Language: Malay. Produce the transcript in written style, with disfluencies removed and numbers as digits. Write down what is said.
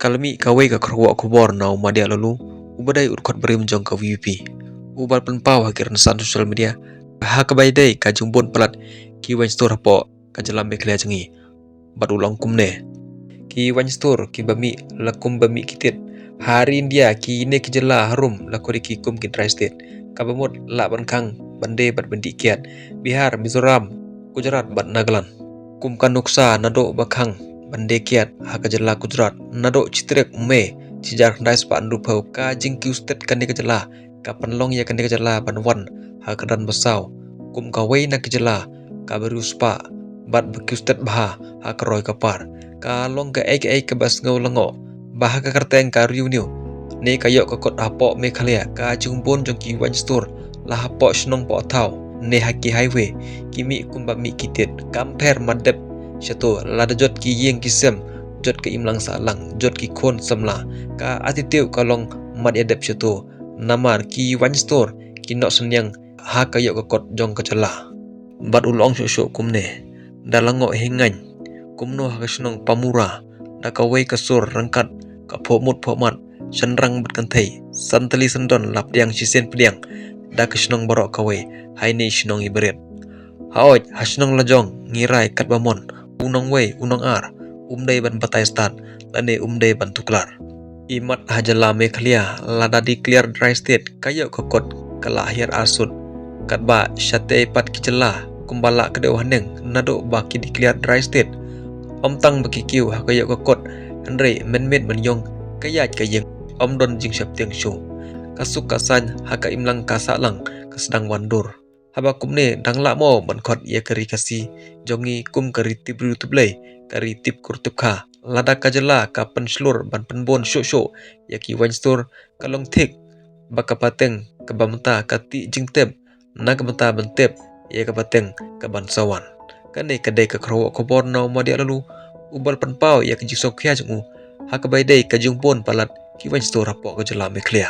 Kalmi kawai ka kerwa kubor na umadia lalu ubadai urkot berim jong ka VP. Ubal penpau hakiran san social media. Hakabai dai ka jumbon pelat ki wan store po ka jalam be klia jengi. Bat ulang kumne. Ki wan store ki bami lakum bami kitit. Hari India ki ne ki jela harum lakori ki kum ki dry state. Kabamut la ban kang bande bat bendi kiat. Bihar, Mizoram, Gujarat bat Nagaland. Kum kan nuksa nado bakang bande kiat haka jela Gujarat nado citrek me cijar dais pa andu pau ka jingki ustet kan ka jela ka panlong ya kan ka jela banwan haka dan besau kum ka wei na ka jela ka berus pa bat bekustet bah haka roy kapar ka long ka ek ka bas ngau lango bah ka karteng ka riuniu ne ka yok ka kot apo me khalia ka jungbon jongki wan store la hapo shnong po thau ne haki highway kimi kumba mi kitet kamper madep Shato lada jot ki yeng kisem jot ke imlang salang jot ki kon samla ka atiteu kalong mat edep shato namar ki wan store ki nok senyang ha kayo ka kot jong ka chala bat ulong sho kumne dalango hingan kumno ha kasnong pamura da ka wei ka sur rangkat ka phomut phomat sanrang bat kan thei santali sandon lapdiang sisen pdiang da kasnong borok ka wei haini shnong ibret haoj hasnong lajong ngirai kat bamon unong wei unong ar umdai ban batai stat lane umdai ban tuklar imat hajala mekhalia lada declare dry state kayo kokot kalahir asut katba syate pat kicela kumbala kedeu haneng nado baki declare dry state omtang baki kiu hakayo kokot andre menmet menyong kayat kayeng omdon jing syaptiang show kasuk kasan haka imlang kasalang kasedang wandur haba kumne dangla mo ban khot ye kari kasi jongi kum kari tibru tublai kari tip kurtup kha lada kajala ka penslur ban penbon sho yaki wan store kalong thik bakapateng kabamta kati jingtep nagamta bantep ye kapateng kaban sawan kane kadai ka khro khobor na madia lalu ubal penpau ya ki jisok khya jungu hakabai dai ka jungpon palat ki wan store hapo ka jala me khlia